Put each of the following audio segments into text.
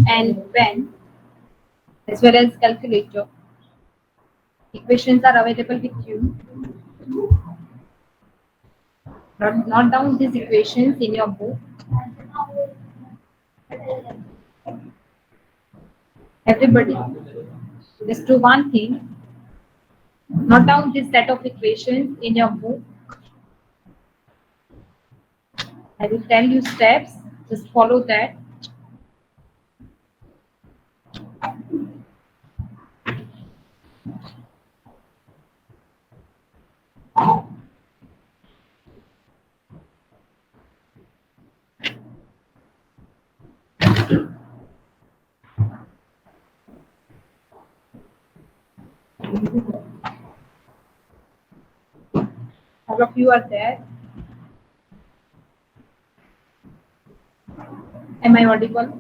and pen as well as calculator. Equations are available with you. Note down these equations in your book. Everybody, just do one thing. Note down this set of equations in your book. I will tell you steps. Just follow that. All of you are there. Am I audible?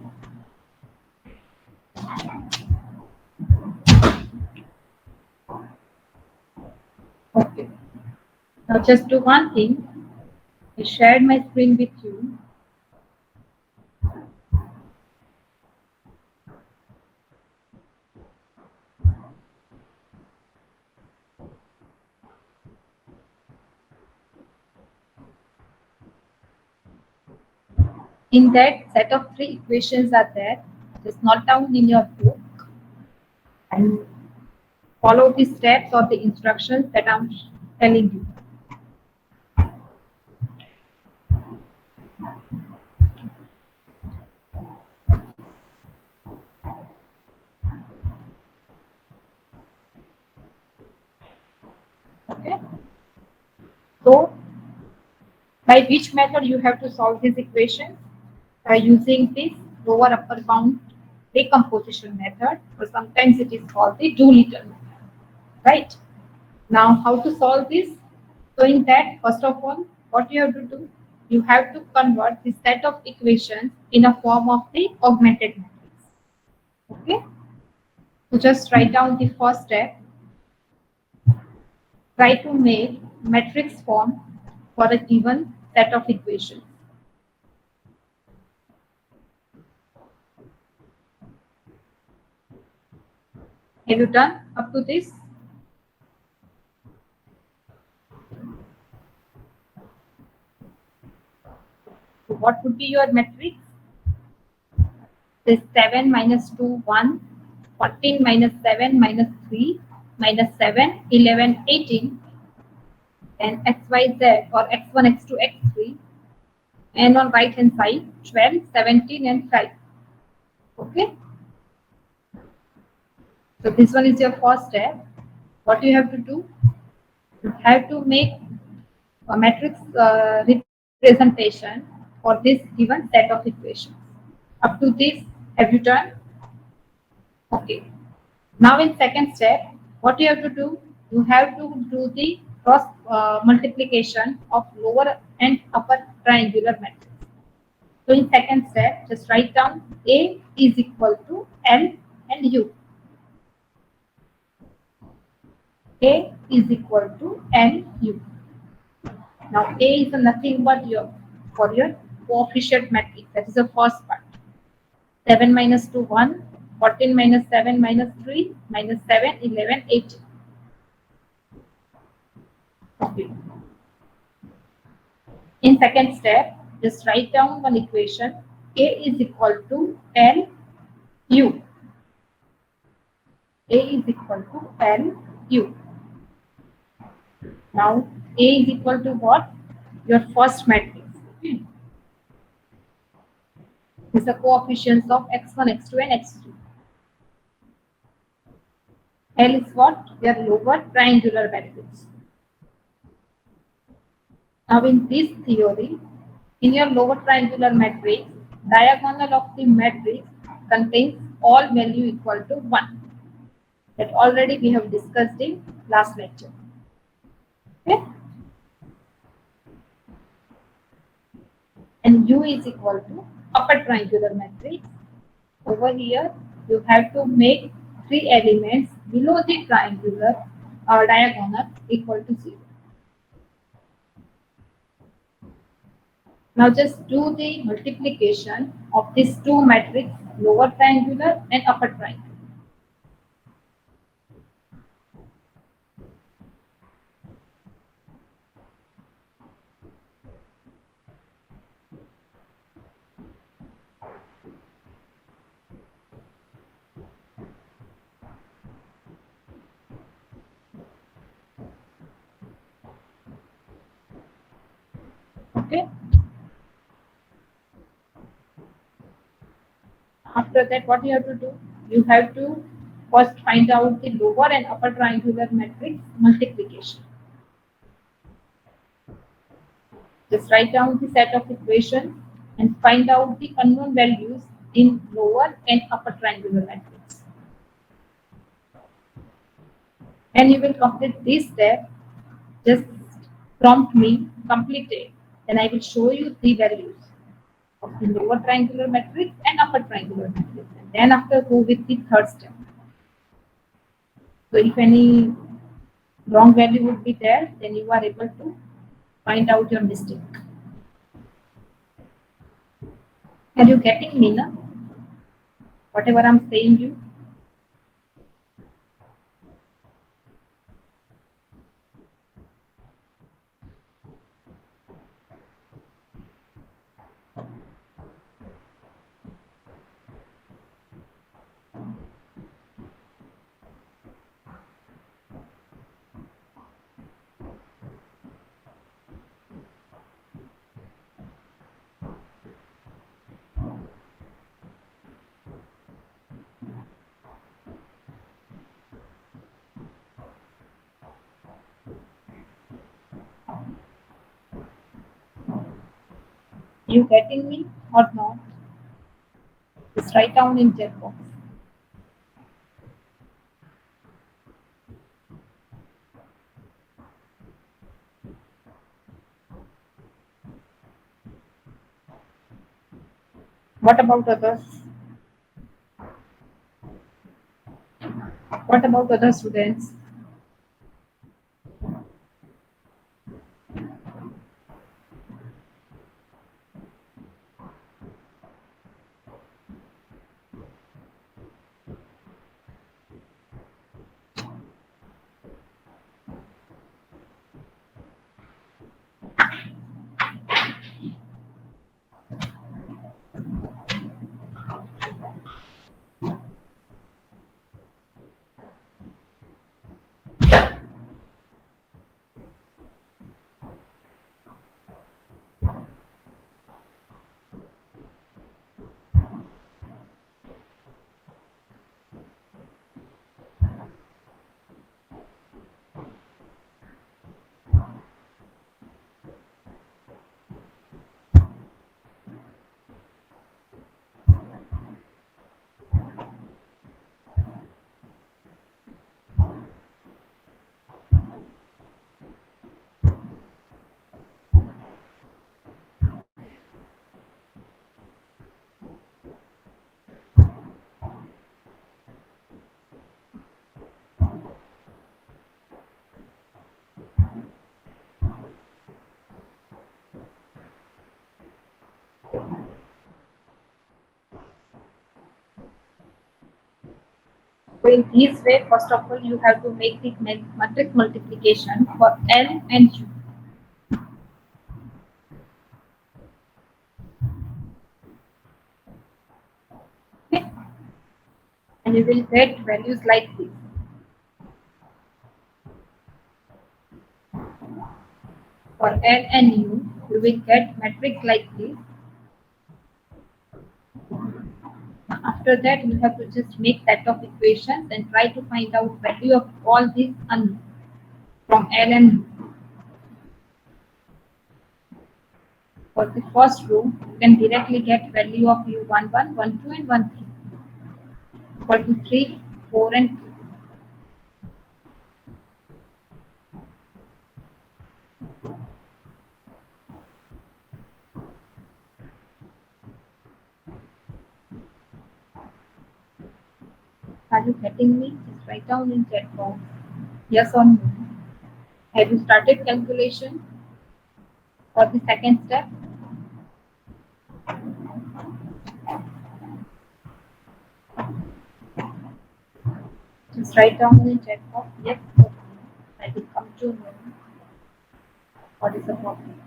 Okay. Now just do one thing. I shared my screen with you. In that set of three equations are there. Just note down in your book and follow the steps or the instructions that I'm telling you. Okay. So, by which method you have to solve this equation? By using this lower upper bound decomposition method, or sometimes it is called the Doolittle method. Right? Now, how to solve this? So, in that, first of all, what you have to do? You have to convert this set of equations in a form of the augmented matrix. Okay? So, just write down the first step. Try to make matrix form for a given set of equations. Have you done up to this? So what would be your matrix? This 7 minus 2, 1, 14 minus 7 minus 3, minus 7, 11, 18, and x, y, z, or x1, x2, x3, and on right hand side, 12, 17, and 5. Okay? So this one is your first step. What you have to do? You have to make a matrix representation for this given set of equations. Up to this, have you done? Okay. Now in second step, what you have to do? You have to do the cross multiplication of lower and upper triangular matrix. So in second step, just write down A is equal to L and U. A is equal to L U. Now A is nothing but your coefficient matrix. That is the first part. 7 minus 2, 1. 14 minus 7 minus 3 minus 7, 11, 18. Okay. In second step, just write down one equation. A is equal to L U. A is equal to L U. Now A is equal to what? Your first matrix. Is the coefficients of x1, x2, and x3. L is what? Your lower triangular matrix. Now in this theory, in your lower triangular matrix, diagonal of the matrix contains all value equal to 1. That already we have discussed in last lecture. Okay? And U is equal to upper triangular matrix. Over here, you have to make 3 elements below the triangular or diagonal equal to 0. Now just do the multiplication of these two matrices lower triangular and upper triangular. Okay. After that, what you have to do? You have to first find out the lower and upper triangular matrix multiplication. Just write down the set of equations and find out the unknown values in lower and upper triangular matrix. And you will complete this step. Just prompt me, complete it. Then I will show you the values of the lower triangular matrix and upper triangular matrix. And then after go with the third step. So if any wrong value would be there, then you are able to find out your mistake. Are you getting me now? Whatever I'm saying you. You getting me or not? Just write down in chat box. What about others? What about other students? So in this way, first of all, you have to make the matrix multiplication for L and U. Okay? And you will get values like this. For L and U, you will get matrix like this. After that, you have to just make set of equations and try to find out value of all these unknown from L and U. For the first row, you can directly get value of U11, 12, and 13. Equal to 3, 4, and 2. Are you getting me? Just write down in chat box. Yes or no. Have you started calculation for the second step? Just write down in the chat box yes or no. I will come to know what is the problem.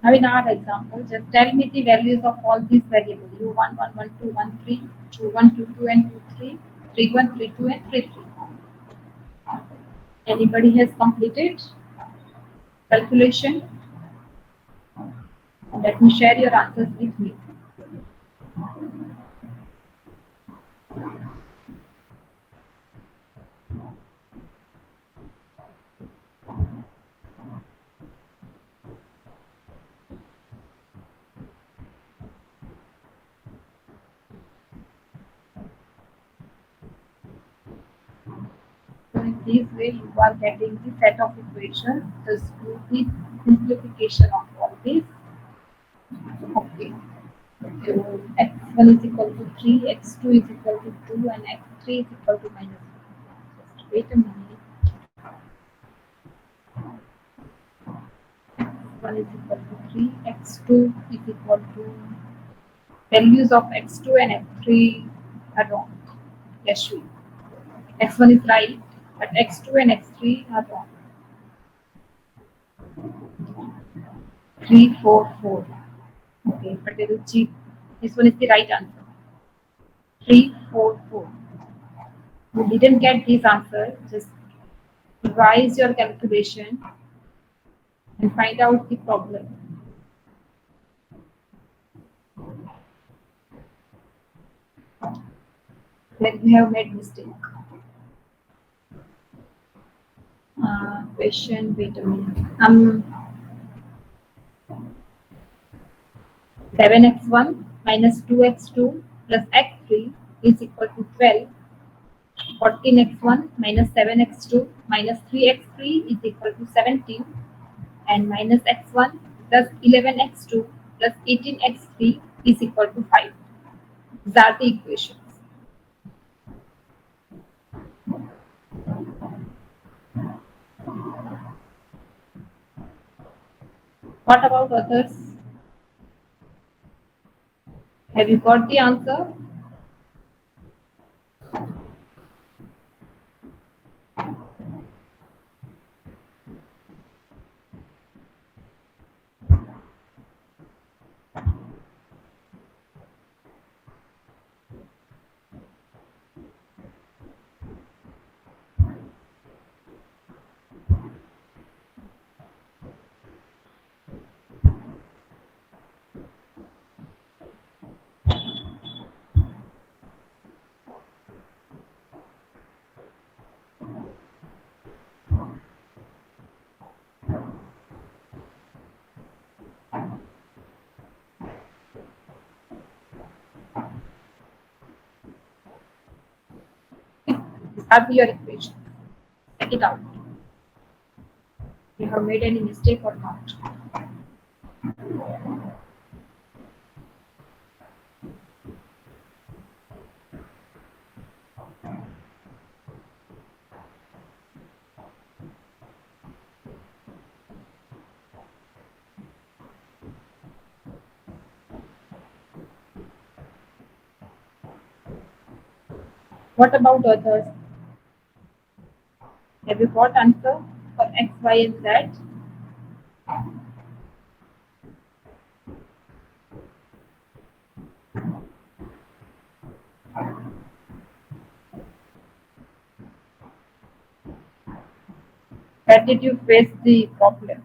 Now in our example, just tell me the values of all these variables u1, 1, 1, 2, 1, 3, 2, 1, 2, 2, and 2, 3, 3, 1, 3, 2, and 3, 3. Anybody has completed calculation? Let me share your answers with me. So in this way, you are getting the set of equations. Just do the simplification of all this. Okay. So x1 is equal to 3, x2 is equal to 2, and x3 is equal to minus 1. Just wait a minute. X1 is equal to 3, x2 is equal to values of x2 and x3 are wrong. Yes, x1 is right, but x2 and x3 are wrong. 3, 4, 4. Okay, but they will cheat. This one is the right answer. 3, 4, 4. You didn't get this answer, just revise your calculation and find out the problem. Where you have made mistake. Question, wait a minute. 7x1 minus 2x2 plus x3 is equal to 12. 14x1 minus 7x2 minus 3x3 is equal to 17, and minus x1 plus 11x2 plus 18x3 is equal to 5. These are the equations. What about others? Have you got the answer? These are your equations. Check it out. You have made any mistake or not? What about others? Have you got answer for x, y, and z? Where did you face the problem?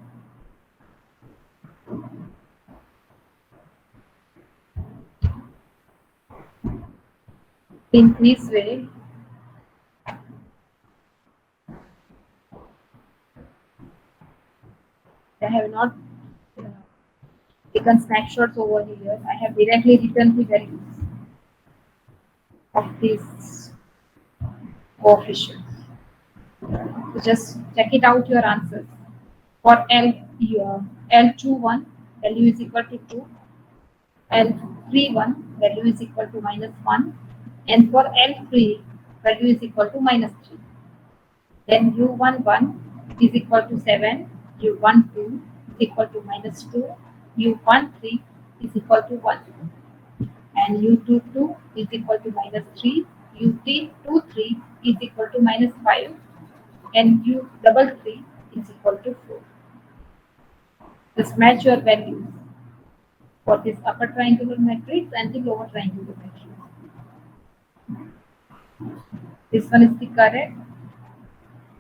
In this way, I have not taken snapshots over here. I have directly written the values of these coefficients. So just check it out your answers. For L, your L21 value is equal to 2, L31 value is equal to minus 1, and for L3 value is equal to minus 3. Then U11 is equal to 7, U12 is equal to minus 2, U13 is equal to 1, and U22 is equal to minus 3, U23 is equal to minus 5, and U33 is equal to 4. Just match your values for this upper triangular matrix and the lower triangular matrix. This one is the correct,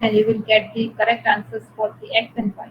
and you will get the correct answers for the x and y.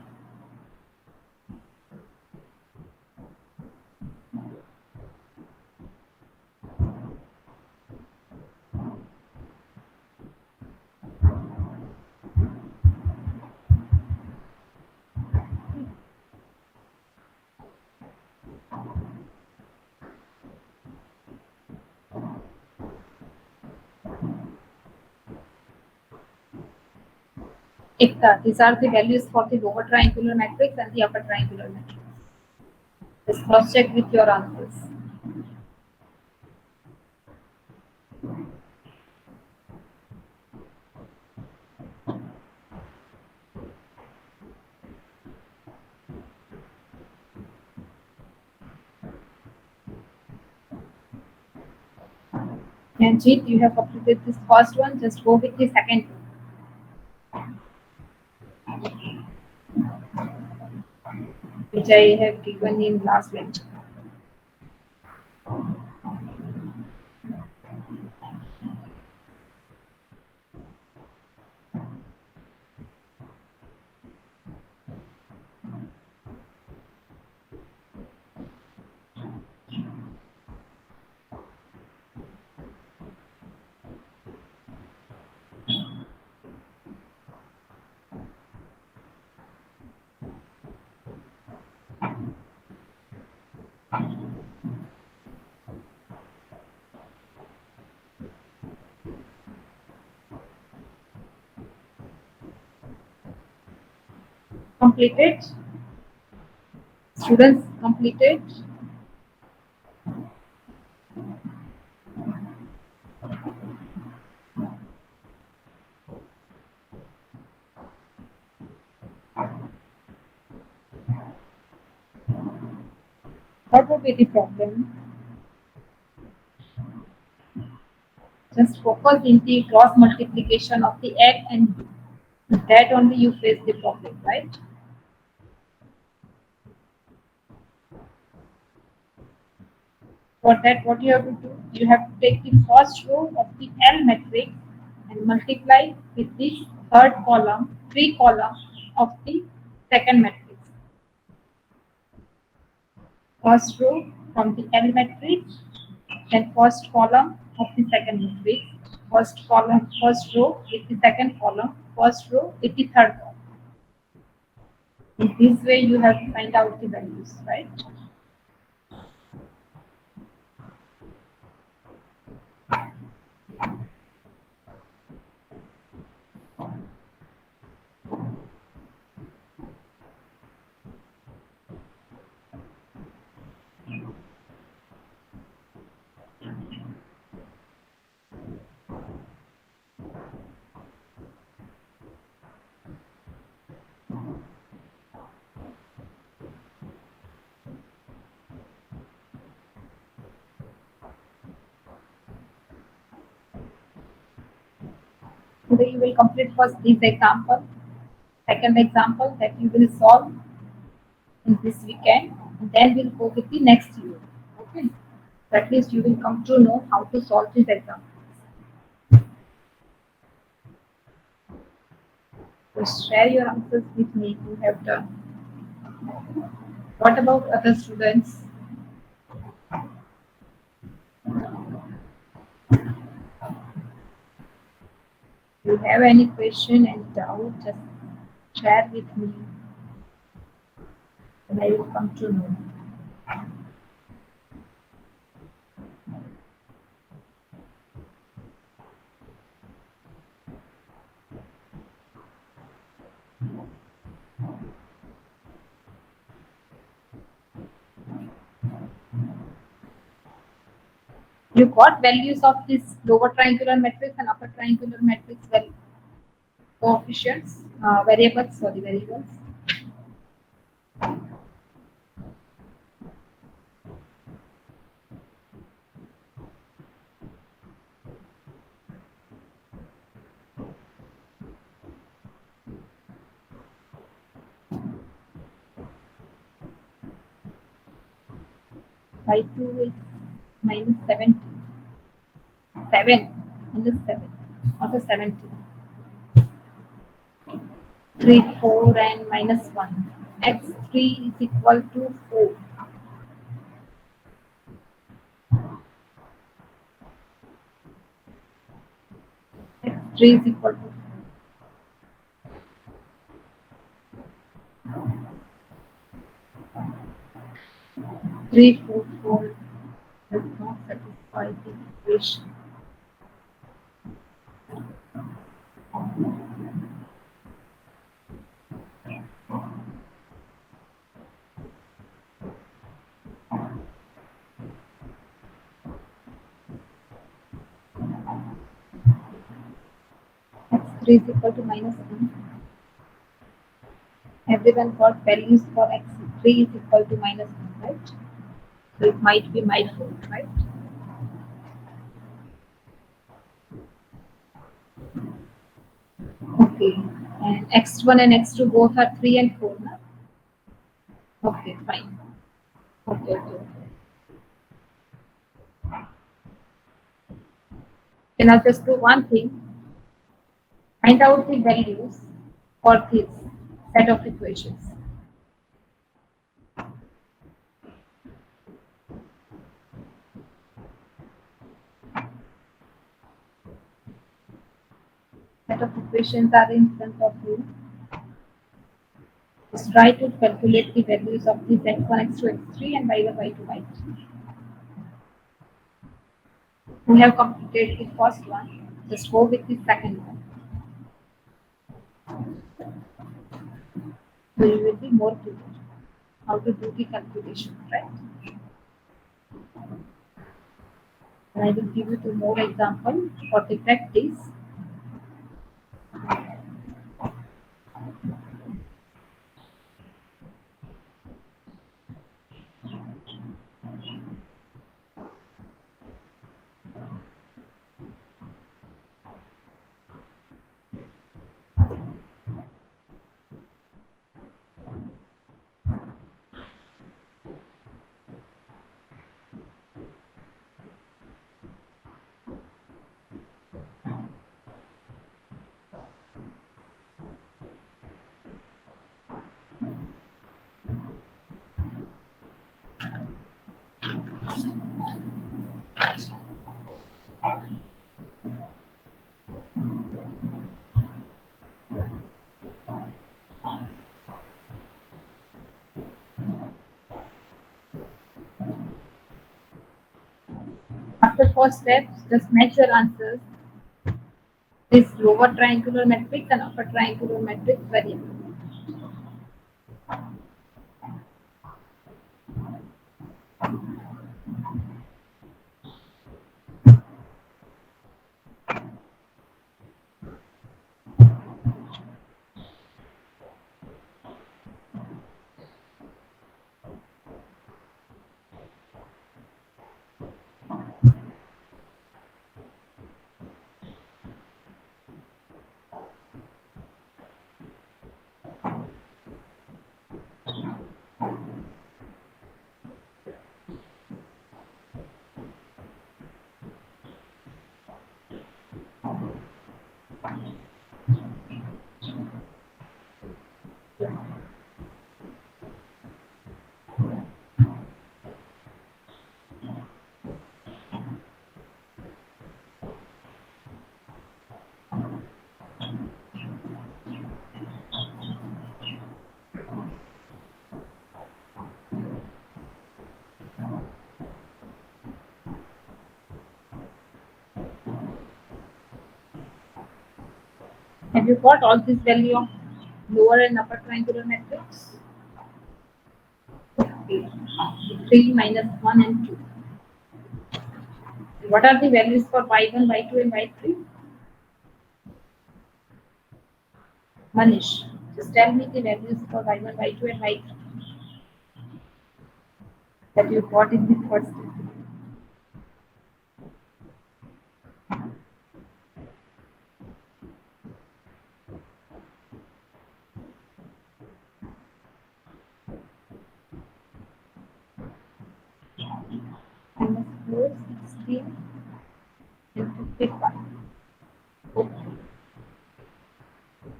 These are the values for the lower triangular matrix and the upper triangular matrix. Just cross check with your answers. And Jeet, you have completed this first one, just go with the second one, which I have given in last lecture. Completed? Students completed? What would be the problem? Just focus in the cross multiplication of the x and b. With that only you face the problem, right? For that, what you have to do, you have to take the first row of the L matrix and multiply with the third column, three columns of the second matrix. First row from the L matrix, then first column of the second matrix, first column, first row with the second column, first row with the third column. In this way, you have to find out the values, right? Today you will complete first this example, second example that you will solve in this weekend, and then we'll go with the next year. Okay. So at least you will come to know how to solve this example. So share your answers with me if you have done. What about other students? If you have any question and doubt, just share with me, and I will come to know. You got values of this lower triangular matrix and upper triangular matrix coefficients, variables, sorry, variables. By 2 is minus 70. 7 minus 7. Also 70. 3, 4 and minus 1. X3 is equal to 4. X3 is equal to 3, 4, 4 does not satisfy the equation. X3 is equal to minus 1. Everyone got values for x3 is equal to minus 1, right? So it might be my fault, right? Okay. And x1 and x2 both are 3 and 4, na? Okay, fine. Okay, okay, okay. Then I'll just do one thing. Find out the values for this set of equations. Set of equations are in front of you. Just try to calculate the values of these x1, x2, x3 and y1, y2, y3. We have completed the first one. Just go with the second one. So you will be more clear how to do the calculation, right? And I will give you two more examples for the practice. After first step, just match your answers. This lower triangular matrix and upper triangular matrix variable. Have you got all this value of lower and upper triangular matrix? Okay. 3 minus 1 and 2. What are the values for y1, y2, and y3? Manish, just tell me the values for y1, y2, and y3 that you got in the first step. Minus 4, 16, and 55. Okay.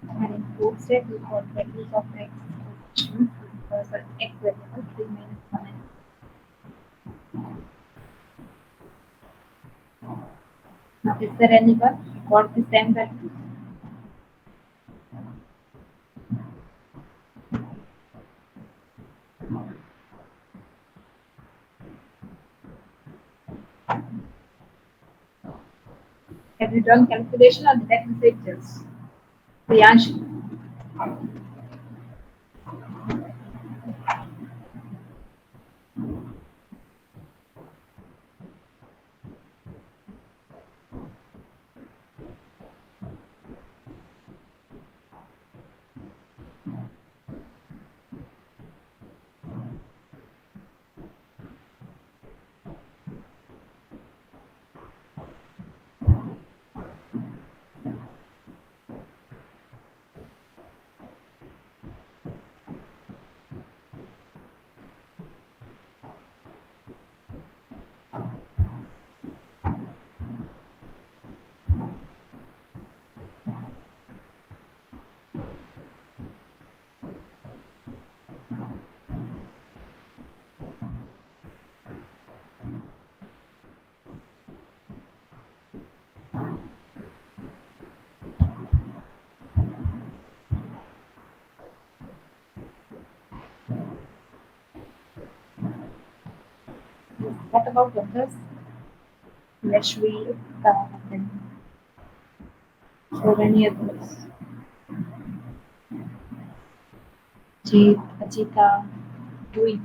And in fourth step, we got values of x equals x variable 3 minus 1 and now, is there anyone who got the same value? Have you done calculation or did I say just? Priyansh, what about others? Yashvi, and so many others. Jeet, Ajita, Dui.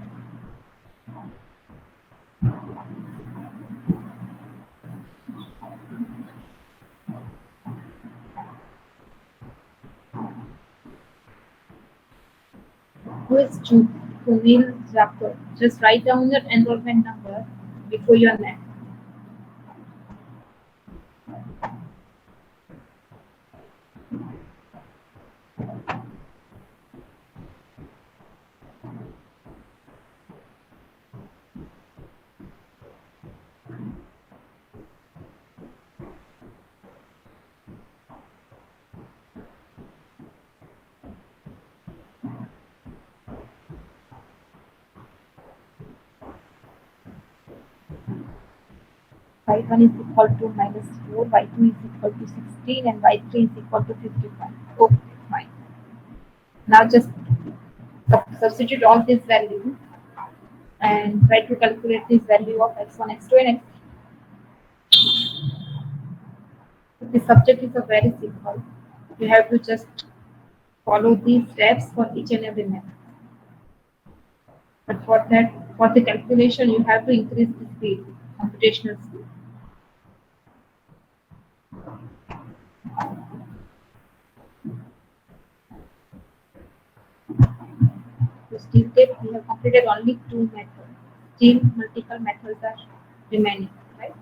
Who is Sunil Zapur? Just write down your enrollment number before your name. Y1 is equal to minus 4, y2 is equal to 16, and y3 is equal to 55. Okay, fine. Now just substitute all these values and try to calculate this value of x1, x2, and x3. The subject is a very simple. You have to just follow these steps for each and every method. But for that, for the calculation, you have to increase the speed, computational speed. To still take, we have completed only two methods. Still, multiple methods are remaining, right?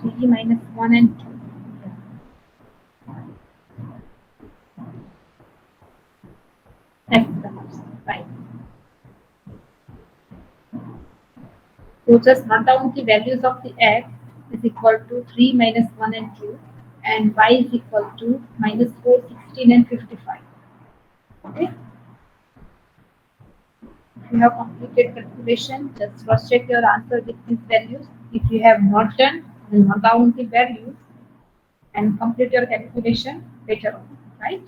Three minus one and two. X summers, right? So just note down the values of the x is equal to 3 minus 1 and 2 and y is equal to minus 4, 16 and 55. Okay. If you have completed calculation, just cross check your answer with these values. If you have not done, then note down the values and complete your calculation later on, right?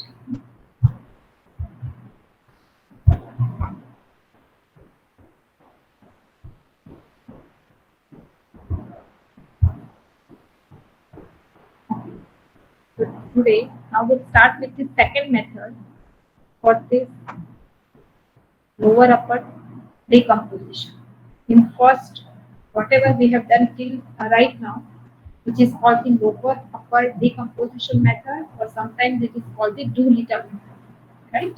So today, now we'll start with the second method for this lower upper decomposition. In first, whatever we have done till right now, which is called the lower upper decomposition method, or sometimes it is called the Doolittle method, right?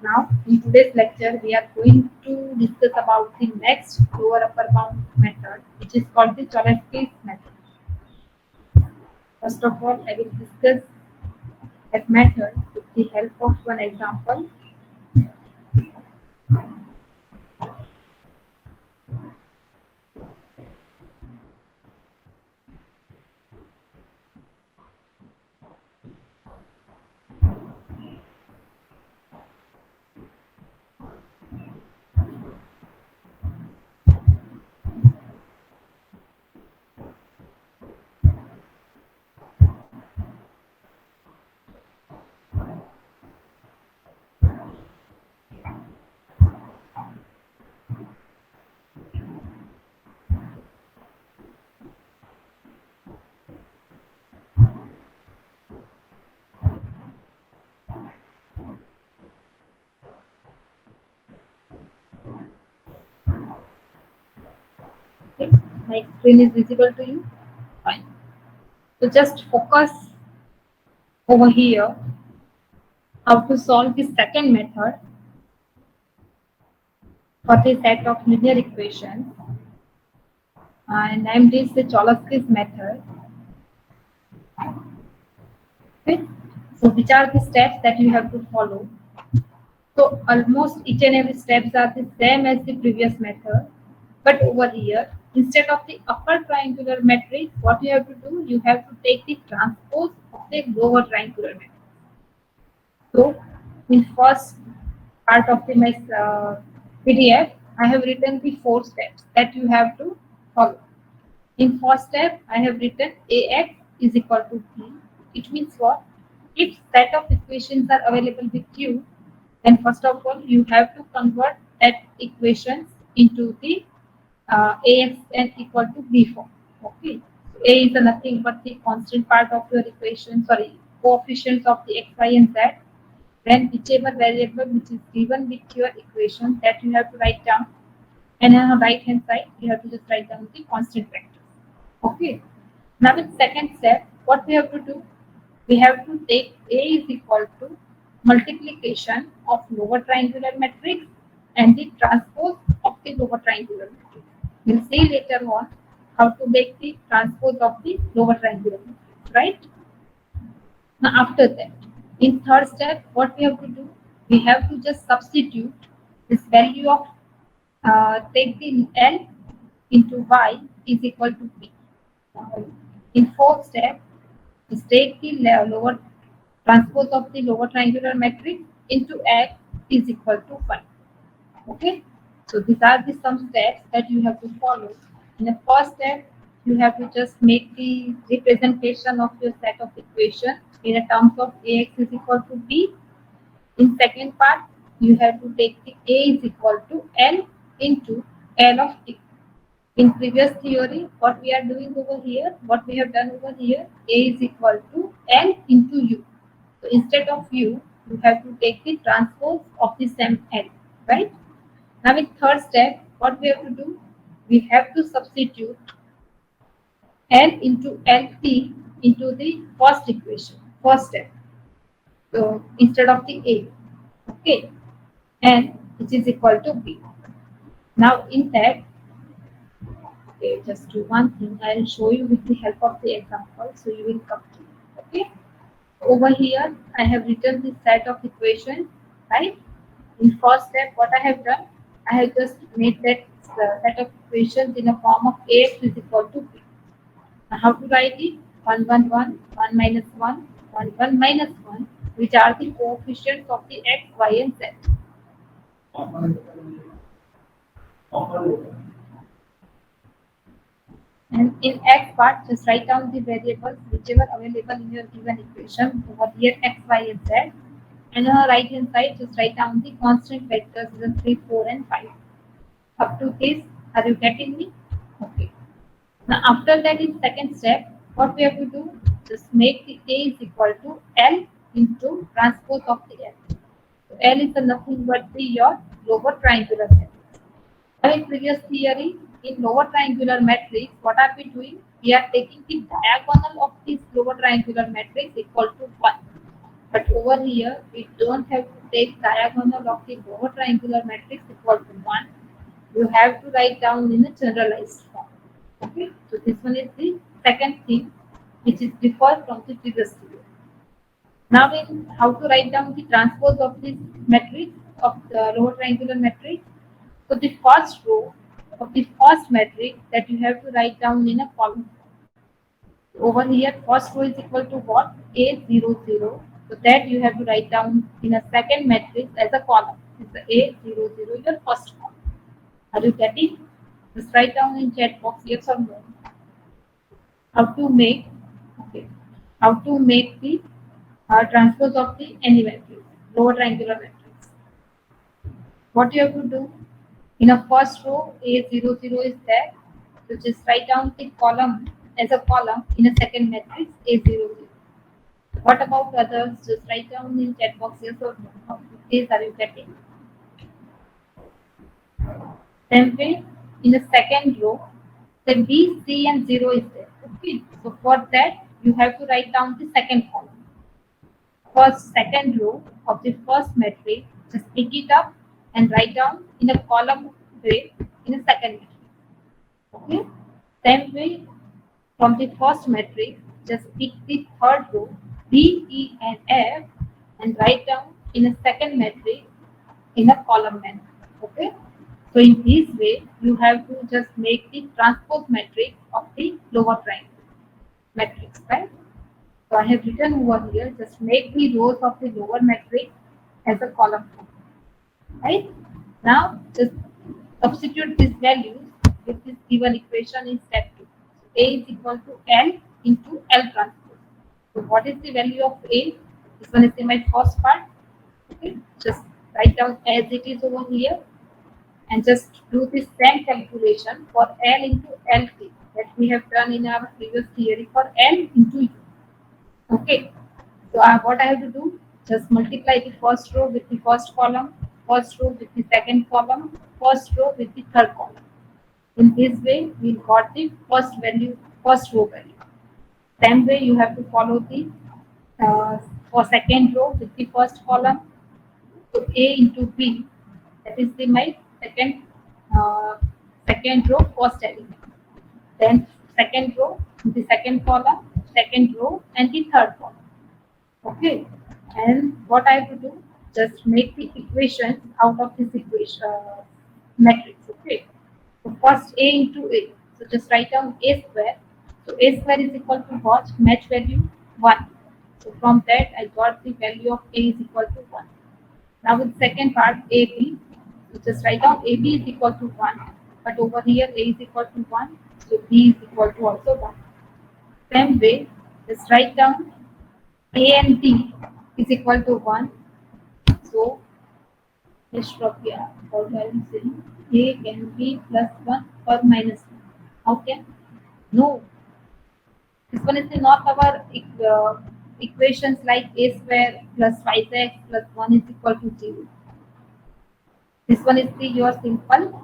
Now, in today's lecture, we are going to discuss about the next lower upper bound method, which is called the Cholesky's method. First of all, I will discuss that method with the help of one example. Okay, my screen is visible to you. Fine. So just focus over here how to solve the second method for the set of linear equations. And name this the Cholesky's method. Okay. So which are the steps that you have to follow? So almost each and every steps are the same as the previous method, but over here, instead of the upper triangular matrix, what you have to do, you have to take the transpose of the lower triangular matrix. So in first part of the my PDF, I have written the 4 steps that you have to follow. In first step, I have written AX is equal to B. It means what? If set of equations are available with you, then first of all, you have to convert that equations into the AX and equal to B form. Okay. A is nothing but the constant part of your equation, sorry, coefficients of the X, Y, and Z. Then whichever variable which is given with your equation that you have to write down, and on the right hand side you have to just write down the constant vectors. Okay. Now in second step, what we have to do? We have to take A is equal to multiplication of lower triangular matrix and the transpose of the lower triangular matrix. We'll see later on how to make the transpose of the lower triangular matrix, right? Now after that, in third step, what we have to do? We have to just substitute this value of take the L into Y is equal to P. In fourth step, is take the lower transpose of the lower triangular matrix into X is equal to 5. Okay, so these are the some steps that you have to follow. In the first step, you have to just make the representation of your set of equations in a terms of Ax is equal to B. In second part, you have to take the A is equal to L into L of T. In previous theory, what we are doing over here, what we have done over here, A is equal to L into U. So instead of U, you have to take the transpose of the same L, right? Now in third step, what we have to do, we have to substitute L into LT into the first equation, first step. So instead of the A, okay, and which is equal to B. Now in that, okay, just do one thing. I'll show you with the help of the example, so you will come to it. Okay. Over here, I have written this set of equations, right? In first step, what I have done, I have just made that set of equations in a form of Ax is equal to B. Now, how to write it? 1, 1, 1, 1 minus 1, 1, 1 minus 1, which are the coefficients of the x, y, and z. And in x part, just write down the variables whichever available in your given equation. Over here, x, y, and z. And on the right hand side, just write down the constant vectors in 3, 4, and 5. Up to this, are you getting me? Okay. Now, after that, in second step, what we have to do? Just make the A is equal to L into transpose of the L. So L is nothing but your lower triangular matrix. Now, in previous theory, in lower triangular matrix, what are we doing? We are taking the diagonal of this lower triangular matrix equal to 1. But over here, we don't have to take diagonal of the lower triangular matrix equal to 1. You have to write down in a generalized form. Okay, so this one is the second thing which is different from the previous video. Now, in how to write down the transpose of this matrix of the lower triangular matrix. So the first row of the first matrix that you have to write down in a column. Over here, first row is equal to what? A00. So that you have to write down in a second matrix as a column. It's the A00, your first column. Are you getting? Just write down in chat box yes or no. How to make, okay, how to make the transpose of the any matrix, lower triangular matrix. What you have to do? In a first row, A00 is there. So just write down the column as a column in a second matrix A00. What about others? Just write down in chat box yes or no. How these are you getting? Same way, in the second row, the B, C, and 0 is there. Okay. So for that, you have to write down the second column. First, second row of the first matrix, just pick it up and write down in a column way in a second matrix. Okay. Same way, from the first matrix, just pick the third row, D, E, and F, and write down in a second matrix in a column manner. Okay. So in this way, you have to just make the transpose matrix of the lower triangle matrix, right? So I have written over here, just make the rows of the lower matrix as a column form, right? Now just substitute these values with this given equation in step 2. So A is equal to L into L transpose. So what is the value of A? This one is in my first part. Okay, just write down as it is over here and just do the same calculation for L into LP that we have done in our previous theory for L into U. Okay, so what I have to do? Just multiply the first row with the first column, first row with the second column, first row with the third column. In this way, we got the first value, first row value. Same way, you have to follow the for second row with the first column. So A into B, that is the my second uh, second row first element. Then second row, the second column, second row, and the third column. Okay, and what I have to do? Just make the equations out of this equation matrix. Okay, so first A into A. So just write down A square. So A square is equal to what? Match value 1. So from that I got the value of A is equal to 1. Now with second part AB, so just write down AB is equal to 1. But over here A is equal to 1. So B is equal to also 1. Same way, just write down A and D is equal to 1. So, let's drop here. How do I say? A can be plus 1 or minus 1. How can? No. This one is not our equations like A square plus 5x plus 1 is equal to 0. This one is your simple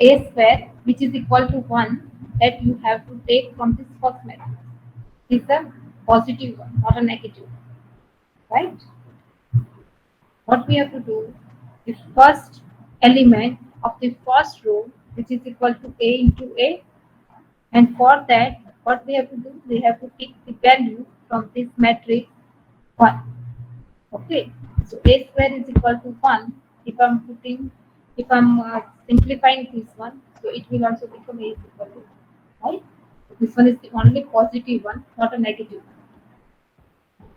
A square which is equal to 1 that you have to take from this first matrix. This is a positive one, not a negative one. Right? What we have to do, the first element of the first row which is equal to A into A, and for that what we have to do, we have to pick the value from this matrix 1. Okay, so A square is equal to 1. If I'm simplifying this one, so it will also become A is equal to 1, right? This one is the only positive one, not a negative one.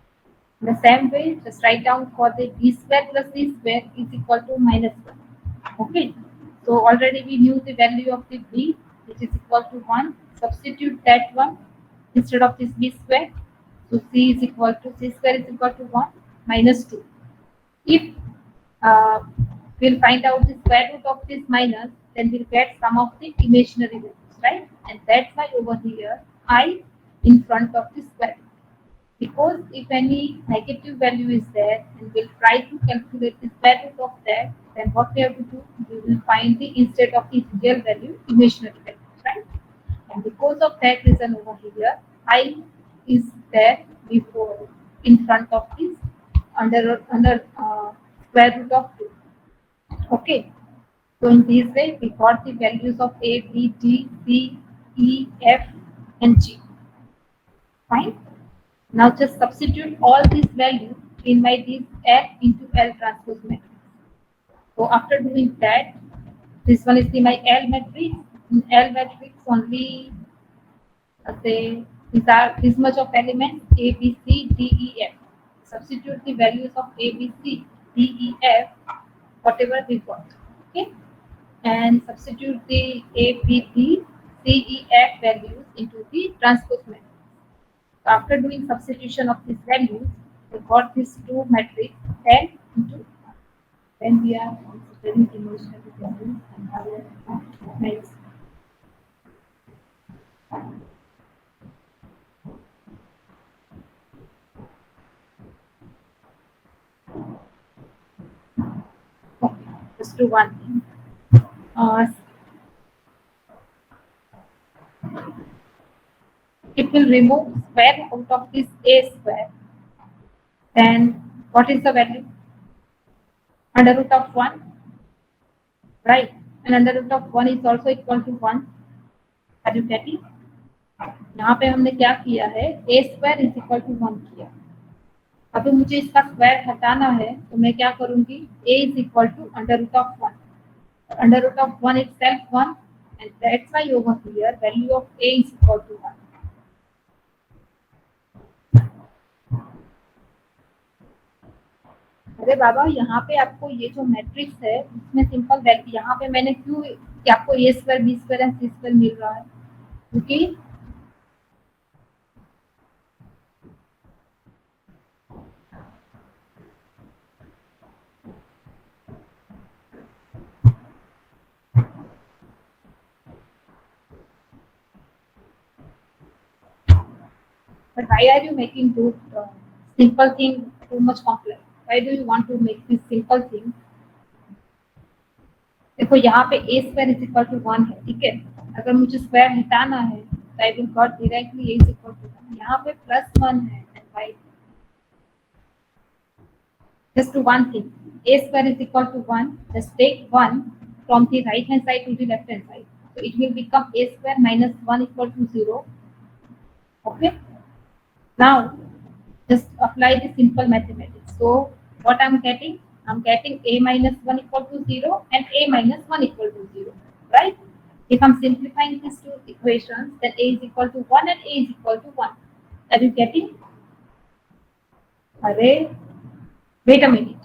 In the same way, just write down for the B square plus C square is equal to minus 1. Okay. So already we knew the value of the b, which is equal to 1. Substitute that one instead of this b square. So c is equal to c square is equal to 1 minus 2. If uh, we'll find out the square root of this minus, then we'll get some of the imaginary values, right? And that's why over here I in front of the square root. Because if any negative value is there and we'll try to calculate the square root of that, then what we have to do, we will find the instead of the real value, imaginary value, right? And because of that reason over here, I is there before in front of this under square root of 2. Okay. So in this way, we got the values of A, B, D, C, E, F, and G. Fine. Now just substitute all these values in my this F into L transpose matrix. So after doing that, this one is the my L matrix. In L matrix only say these are this much of elements A, B, C, D, E, F. Substitute the values of A, B, C, D, E, F, whatever we got. Okay, and substitute the A, B, D, C, E, F values into the transpose matrix. So after doing substitution of these values, we got this two matrix 10 into 1. Then we are considering imaginary values and other next. Okay, just do one thing. It will remove square out of this a square. Then what is the value? Under root of 1, right? And under root of 1 is also equal to 1. Are you getting? यहाँ पे हमने क्या किया है, a square is equal to 1 किया. अभी मुझे इसका स्क्वायर हटाना है, तो मैं क्या करूंगी? a is equal to under root of 1. Under root of 1 itself 1, and that's why over here value of a is equal to 1. अरे बाबा, यहाँ पे आपको ये जो मैट्रिक्स है इसमें सिंपल वैल्यू, यहाँ पे मैंने क्यों कि आपको A square B square and C square मिल रहा है, क्योंकि but why are you making those simple thing too much complex? Why do you want to make this simple thing? देखो यहाँ पे a square is equal to 1 है, ठीक है. अगर मुझे स्क्वायर हटाना है तो I will got directly a is equal to 1. यहाँ पे +1 है and y just do one thing. A square is equal to 1. Just take 1 from the right hand side to the left hand side. So it will become a square minus 1 equal to 0. Okay. Now just apply the simple mathematics. So what I'm getting? I'm getting a minus 1 equal to 0 and a minus 1 equal to 0. Right? If I'm simplifying these two equations, then a is equal to 1 and a is equal to 1. Are you getting? Array. Wait a minute.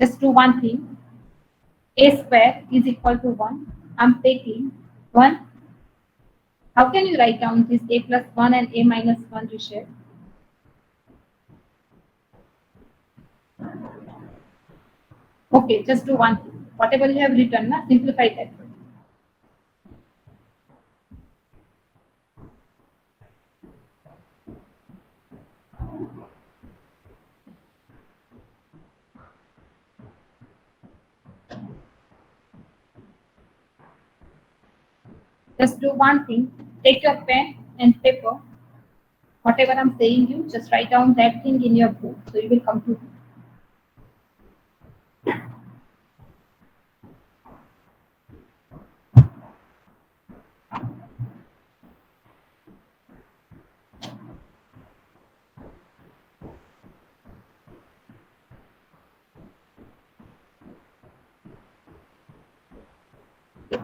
Just do one thing. A square is equal to 1. I'm taking 1. How can you write down this a plus 1 and a minus 1 to share? Okay, just do one thing. Whatever you have written, simplify that. Just do one thing. Take your pen and paper. Whatever I'm saying you, just write down that thing in your book. So you will come to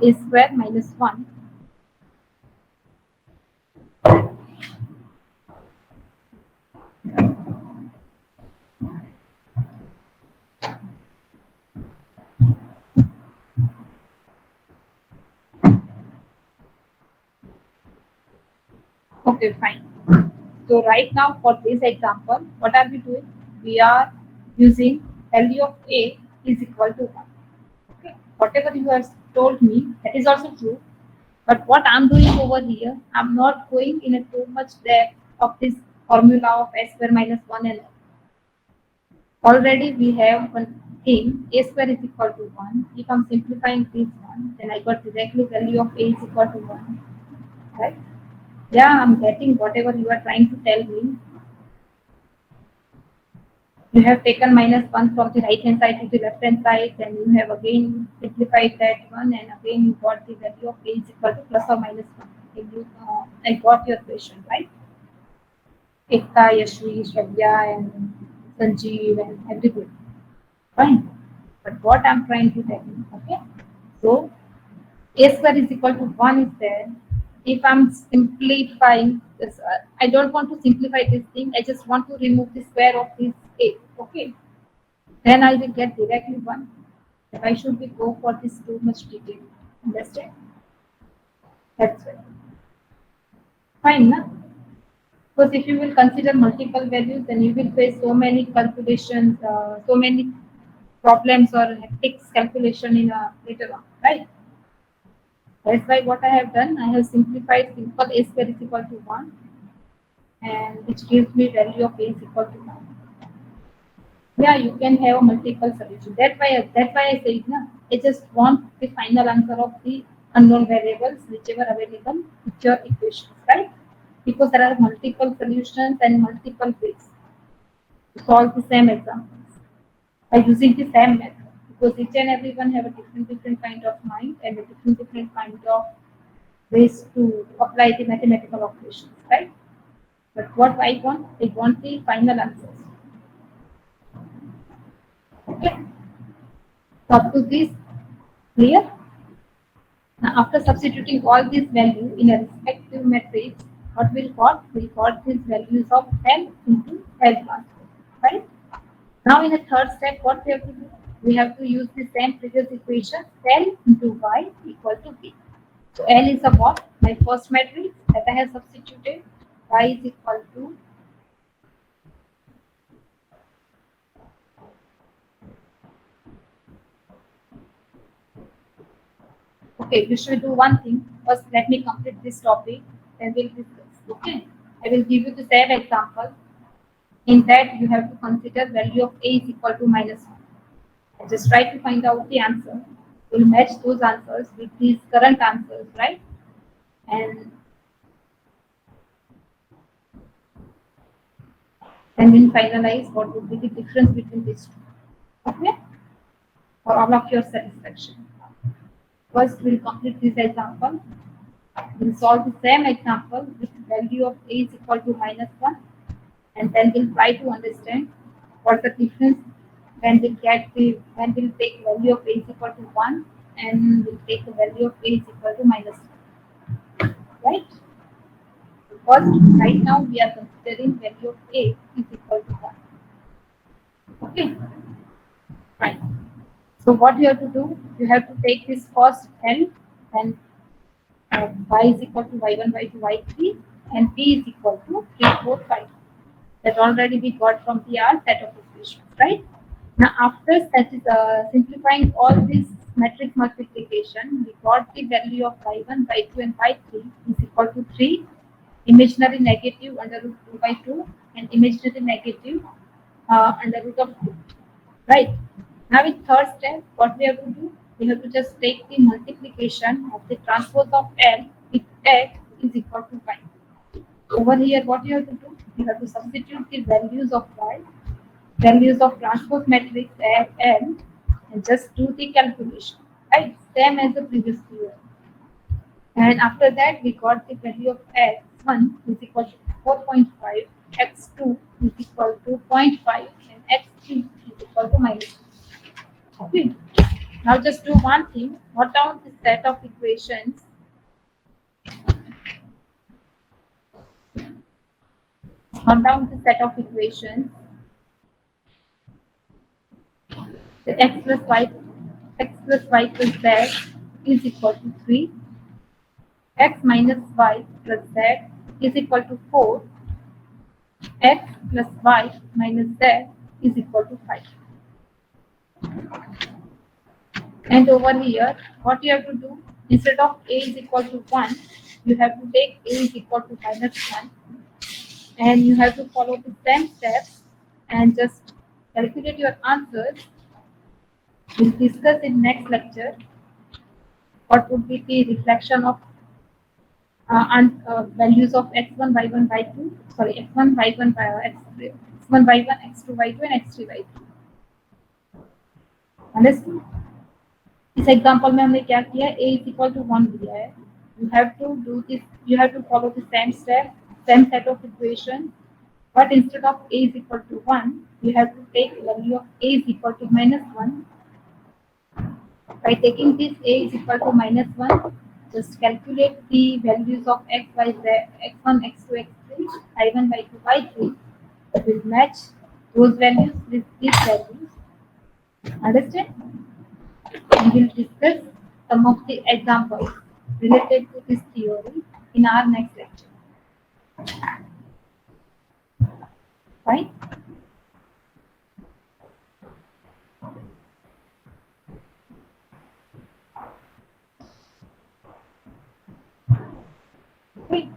a square minus 1. Okay, fine. So right now for this example, what are we doing? We are using value of A is equal to 1. Okay. Whatever you have told me, that is also true. But what I'm doing over here, I'm not going in a too much depth of this formula of S square minus 1 and all. Already we have one thing, A square is equal to 1. If I'm simplifying this one, then I got directly value of A is equal to 1. Right? Yeah, I'm getting whatever you are trying to tell me. You have taken minus 1 from the right hand side to the left hand side, then you have again simplified that one, and again you got the value of A is equal to plus or minus 1. I got your question, right? Ekta, Yashvi, Shravya, and Sanjeev, and everybody. Fine. But what I'm trying to tell you, okay? So A square is equal to 1 is there. If I'm simplifying this, I don't want to simplify this thing. I just want to remove the square of this A. Okay. Then I will get directly 1. Why should we go for this too much detail? Understand? That's right. Fine, na? Because if you will consider multiple values, then you will face so many calculations, so many problems or hectic calculation in a later on, right? That's why what I have done, I have simplified simple A square is equal to 1, and which gives me value of A is equal to 1. Yeah, you can have a multiple solution. That's why I say na, I just want the final answer of the unknown variables, whichever available with your equations, right? Because there are multiple solutions and multiple ways to solve the same examples by using the same method. Because each and everyone have a different kind of mind and a different kind of ways to apply the mathematical operations, right? But what I want the final answers. Okay. So up to this, clear? Now, after substituting all these values in a respective matrix, what we'll got? We'll got these values of L into L transpose, right? Now, in the third step, what we have to do? We have to use the same previous equation, L into Y equal to B. So, L is a what? My first matrix that I have substituted. Y is equal to, okay, we should do one thing. First, let me complete this topic, then we'll discuss. Okay, I will give you the same example. In that, you have to consider value of A is equal to minus 1. And just try to find out the answer. We'll match those answers with these current answers, right? And then we'll finalize what would be the difference between these two. Okay? For all of your satisfaction. First, we'll complete this example. We'll solve the same example with value of A is equal to minus 1. And then we'll try to understand what the difference when we'll take value of A is equal to 1 and we'll take the value of A is equal to minus 1. Right? First, right now we are considering value of A is equal to 1. Okay? Right. So what you have to do, you have to take this first L and y is equal to y1, y2, y3 and p is equal to 3, 4, 5. That already we got from the R set of equations, right? Now after simplifying all this matrix multiplication, we got the value of y1, y2 and y3 is equal to 3, imaginary negative under root 2 by 2 and imaginary negative under root of 2. Right. Now in third step, what we have to do? We have to just take the multiplication of the transpose of L with X is equal to 5. Over here, what you have to do? You have to substitute the values of Y, values of transpose matrix at L, and just do the calculation. Right? Same as the previous year. And after that, we got the value of x1 is equal to 4.5, x2 is equal to 0.5, and x3 is equal to minus 2. Okay. Now just do one thing. Note down the set of equations. Note down the set of equations. The x plus y plus z is equal to 3. X minus y plus z is equal to 4, x plus y minus z is equal to 5. And over here, what you have to do, instead of a is equal to 1, you have to take a is equal to minus 1, and you have to follow the same steps and just calculate your answers. We'll discuss in next lecture what would be the reflection of values of x1, y1, y2, sorry, x1, y1, x3, x1, y1, x2, y2, and x3, y3. Understood? इस example में हमने क्या किया, a is equal to 1 दिया है. You have to do this, you have to follow the same step, same set of equations, but instead of a is equal to 1, you have to take value of a is equal to minus 1. By taking this a is equal to minus 1, just calculate the values of x, y, z, x1, x2, x3, y1, y2, y3. It will match those values with these values. Understand? We will discuss some of the examples related to this theory in our next lecture. Fine? Great.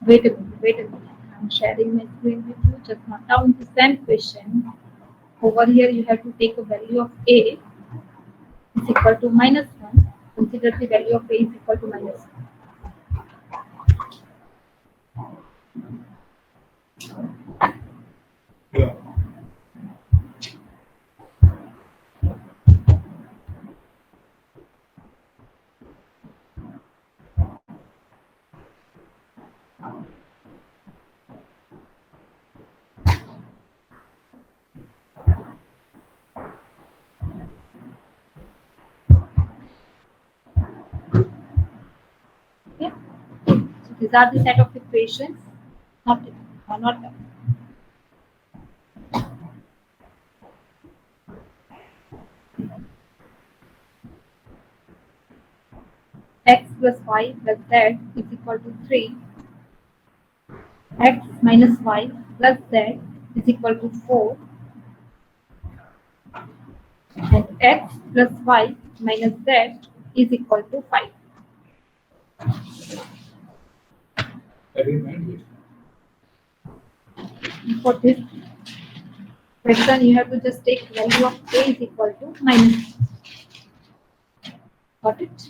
Wait a minute. I'm sharing my screen with you. Just note down the same question. Over here, you have to take a value of a is equal to minus 1. Consider the value of a is equal to minus 1. Yeah. Okay? So these are the set of equations. Not done. X plus y plus z is equal to 3. X minus y plus z is equal to 4. And x plus y minus z is equal to 5. Very nice. For this question, you have to just take value of a is equal to minus. Got it?